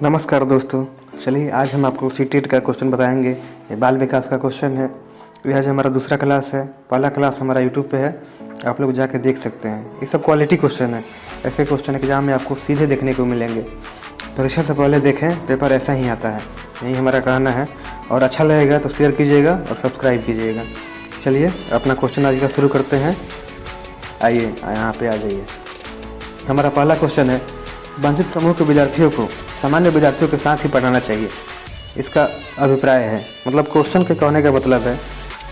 नमस्कार दोस्तों, चलिए आज हम आपको सीटेट का क्वेश्चन बताएंगे। ये बाल विकास का क्वेश्चन है। ये आज हमारा दूसरा क्लास है। पहला क्लास हमारा यूट्यूब पे है, आप लोग जाके देख सकते हैं। ये सब क्वालिटी क्वेश्चन है, ऐसे क्वेश्चन एग्जाम में आपको सीधे देखने को मिलेंगे। परीक्षा से पहले देखें, पेपर ऐसा ही आता है, यही हमारा कहना है। और अच्छा लगेगा तो शेयर कीजिएगा और सब्सक्राइब कीजिएगा। चलिए अपना क्वेश्चन आज का शुरू करते हैं। आइए यहाँ पे आ जाइए। हमारा पहला क्वेश्चन है, वंचित समूह के विद्यार्थियों को सामान्य विद्यार्थियों के साथ ही पढ़ाना चाहिए, इसका अभिप्राय है। मतलब क्वेश्चन के कहने का मतलब है,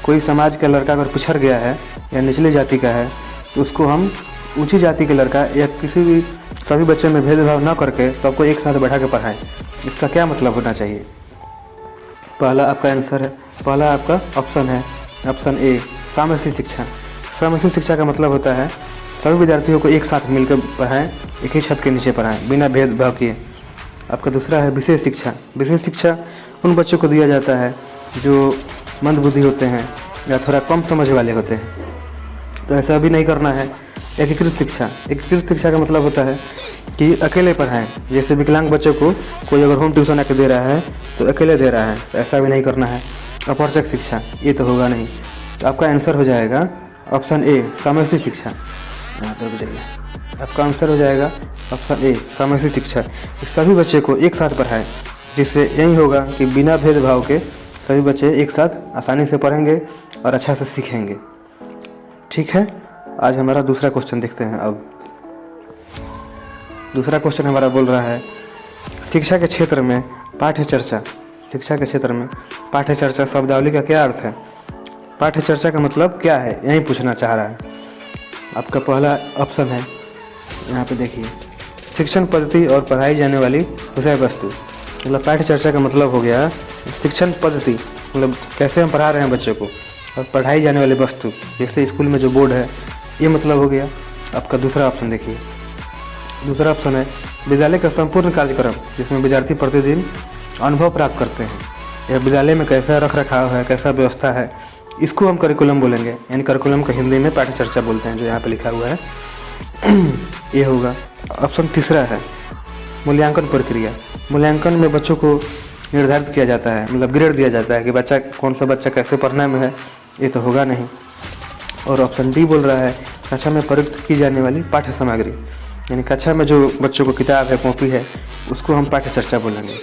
कोई समाज का लड़का अगर पिछड़ गया है या निचली जाति का है तो उसको हम ऊंची जाति के लड़का या किसी भी सभी बच्चों में भेदभाव न करके सबको एक साथ बैठा के पढ़ाएं। इसका क्या मतलब होना चाहिए? पहला आपका आंसर है, पहला आपका ऑप्शन है ऑप्शन ए, सामरसी शिक्षा। सामरसी शिक्षा का मतलब होता है सभी विद्यार्थियों को एक साथ मिलकर पढ़ाएं, एक ही छत के नीचे पढ़ाएं बिना भेदभाव किए। आपका दूसरा है विशेष शिक्षा। विशेष शिक्षा उन बच्चों को दिया जाता है जो मंदबुद्धि होते हैं या थोड़ा कम समझ वाले होते हैं, तो ऐसा भी नहीं करना है। एकीकृत शिक्षा। एकीकृत शिक्षा का मतलब होता है कि अकेले पढ़ाएं। जैसे विकलांग बच्चों को कोई अगर होम ट्यूशन आके दे रहा है तो अकेले दे रहा है, तो ऐसा भी नहीं करना है। अपरचक शिक्षा, ये तो होगा नहीं। तो आपका आंसर हो जाएगा ऑप्शन ए, सामरसी शिक्षा। यहाँ पर जाइए, आपका आंसर हो जाएगा ऑप्शन ए, सामरसी शिक्षा। सभी बच्चे को एक साथ पढ़ाएं, जिससे यही होगा कि बिना भेदभाव के सभी बच्चे एक साथ आसानी से पढ़ेंगे और अच्छा से सीखेंगे। ठीक है, आज हमारा दूसरा क्वेश्चन देखते हैं। अब दूसरा क्वेश्चन हमारा बोल रहा है, शिक्षा के क्षेत्र में पाठ्य चर्चा। शिक्षा के क्षेत्र में पाठ्य चर्चा शब्दावली का क्या अर्थ है? पाठ्य चर्चा का मतलब क्या है, यही पूछना चाह रहा है। आपका पहला ऑप्शन है, यहाँ पे देखिए, शिक्षण पद्धति और पढ़ाई जाने वाली विषय वस्तु। मतलब पाठ्य चर्चा का मतलब हो गया शिक्षण पद्धति, मतलब कैसे हम पढ़ा रहे हैं बच्चों को, और पढ़ाई जाने वाली वस्तु जैसे स्कूल में जो बोर्ड है, ये मतलब हो गया। आपका दूसरा ऑप्शन देखिए, दूसरा ऑप्शन है विद्यालय का संपूर्ण कार्यक्रम, जिसमें विद्यार्थी प्रतिदिन अनुभव प्राप्त करते हैं। यह विद्यालय में कैसा रख रखाव है, कैसा व्यवस्था है, इसको हम करिकुलम बोलेंगे। यानी करिकुलम का हिंदी में पाठ्य चर्चा बोलते हैं, जो यहाँ पे लिखा हुआ है ये होगा। ऑप्शन तीसरा है मूल्यांकन प्रक्रिया। मूल्यांकन में बच्चों को निर्धारित किया जाता है, मतलब ग्रेड दिया जाता है कि बच्चा कौन सा बच्चा कैसे पढ़ने में है, ये तो होगा नहीं। और ऑप्शन डी बोल रहा है कक्षा में प्रयुक्त की जाने वाली पाठ्य सामग्री। यानी कक्षा में जो बच्चों को किताब है, कॉपी है, उसको हम पाठ्य चर्चा बोलेंगे।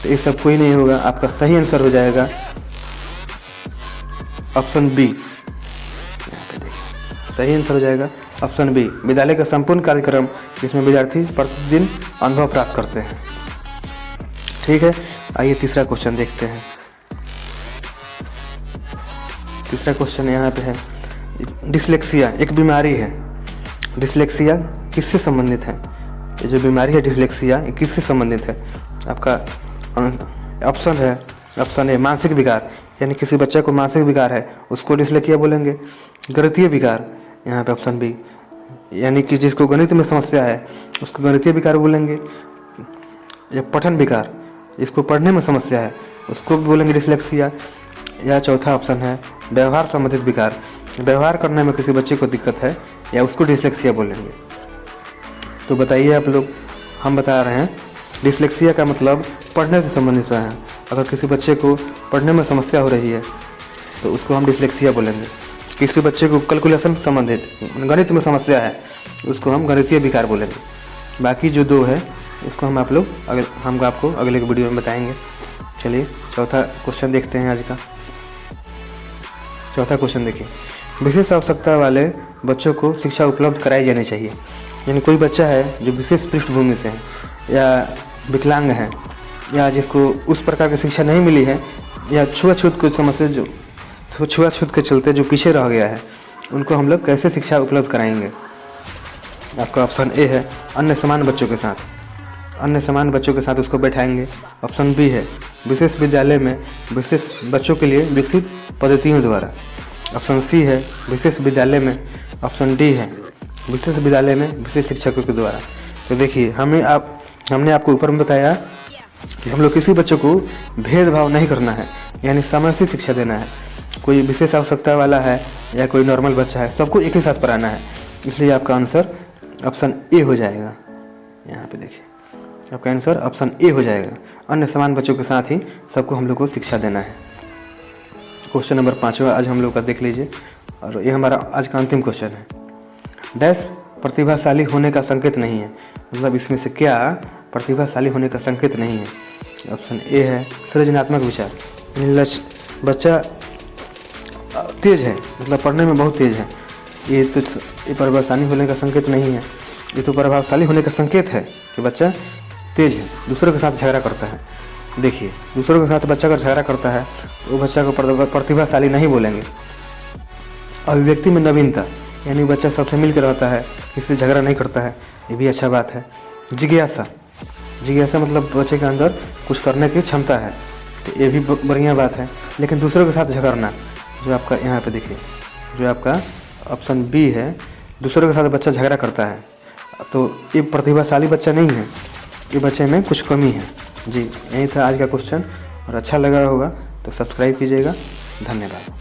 तो ये सब कोई नहीं होगा। आपका सही आंसर हो जाएगा ऑप्शन बी। यहाँ पे देखिए, सही आंसर हो जाएगा ऑप्शन बी, विद्यालय का संपूर्ण कार्यक्रम जिसमें विद्यार्थी प्रतिदिन अनुभव प्राप्त करते हैं। ठीक है, आइए तीसरा क्वेश्चन देखते हैं। तीसरा क्वेश्चन यहाँ पे है, डिसलेक्सिया एक बीमारी है। डिसलेक्सिया किससे संबंधित है? ये जो बीमारी है डिसलेक्सिया, ये किससे संबंधित है? आपका ऑप्शन है ऑप्शन ए, मानसिक विकार। यानी किसी बच्चे को मानसिक विकार है, उसको डिसलेक्सिया बोलेंगे। गणितीय विकार, यहाँ पे ऑप्शन बी, यानी कि जिसको गणित में समस्या है उसको गणितीय विकार बोलेंगे। या पठन विकार, जिसको पढ़ने में समस्या है उसको भी बोलेंगे डिसलेक्सिया। या चौथा ऑप्शन है व्यवहार संबंधित विकार, व्यवहार करने में किसी बच्चे को दिक्कत है या उसको डिसलेक्सिया बोलेंगे। तो बताइए आप लोग, हम बता रहे हैं डिसलेक्सिया का मतलब पढ़ने से संबंधित है। अगर किसी बच्चे को पढ़ने में समस्या हो रही है तो उसको हम डिसलेक्सिया बोलेंगे। किसी बच्चे को कैलकुलेशन संबंधित गणित में समस्या है, उसको हम गणितीय विकार बोलेंगे। बाकी जो दो है उसको हम आपको अगले वीडियो में बताएंगे। चलिए चौथा क्वेश्चन देखते हैं आज का। चौथा क्वेश्चन देखिए, विशेष आवश्यकता वाले बच्चों को शिक्षा उपलब्ध कराई जानी चाहिए। यानी कोई बच्चा है जो विशेष पृष्ठभूमि से है या विकलांग है या जिसको उस प्रकार की शिक्षा नहीं मिली है या छुआछूत कुछ समस्या जो छुआछूत के चलते जो पीछे रह गया है, उनको हम लोग कैसे शिक्षा उपलब्ध कराएंगे? आपका ऑप्शन ए है अन्य समान बच्चों के साथ। अन्य समान बच्चों के साथ उसको बैठाएंगे। ऑप्शन बी है विशेष विद्यालय में विशेष बच्चों के लिए विकसित पद्धतियों द्वारा। ऑप्शन सी है विशेष विद्यालय में। ऑप्शन डी है विशेष विद्यालय में विशेष शिक्षकों के द्वारा। तो देखिए, हमने आपको ऊपर में बताया कि हम लोग किसी बच्चों को भेदभाव नहीं करना है, यानी सामरसी शिक्षा देना है। कोई विशेष आवश्यकता वाला है या कोई नॉर्मल बच्चा है, सबको एक ही साथ पढ़ाना है। इसलिए आपका आंसर ऑप्शन ए हो जाएगा। यहाँ पे देखिए, आपका आंसर ऑप्शन ए हो जाएगा। अन्य समान बच्चों के साथ ही सबको हम लोग को शिक्षा देना है। क्वेश्चन नंबर 5वां आज हम लोग का देख लीजिए, और ये हमारा आज का अंतिम क्वेश्चन है। डैश प्रतिभाशाली होने का संकेत नहीं है, मतलब इसमें से क्या प्रतिभाशाली होने का संकेत नहीं है। ऑप्शन ए है सृजनात्मक विचार, यानी बच्चा तेज है, मतलब पढ़ने में बहुत तेज है। ये प्रभावशाली होने का संकेत नहीं है, ये तो प्रभावशाली होने का संकेत है कि बच्चा तेज है, दूसरों के साथ झगड़ा करता है। देखिए, दूसरों के साथ बच्चा अगर झगड़ा करता है तो वो बच्चा को प्रतिभाशाली नहीं बोलेंगे। अभिव्यक्ति में नवीनता, यानी बच्चा सबसे मिलकर रहता है, किसी से झगड़ा नहीं करता है, ये भी अच्छा बात है। जिज्ञासा मतलब बच्चे के अंदर कुछ करने की क्षमता है, तो ये भी बढ़िया बात है। लेकिन दूसरों के साथ झगड़ना, जो आपका यहाँ पे देखिए, जो आपका ऑप्शन बी है, दूसरों के साथ बच्चा झगड़ा करता है, तो ये प्रतिभाशाली बच्चा नहीं है, ये बच्चे में कुछ कमी है। जी, यही था आज का क्वेश्चन, और अच्छा लगा होगा तो सब्सक्राइब कीजिएगा। धन्यवाद।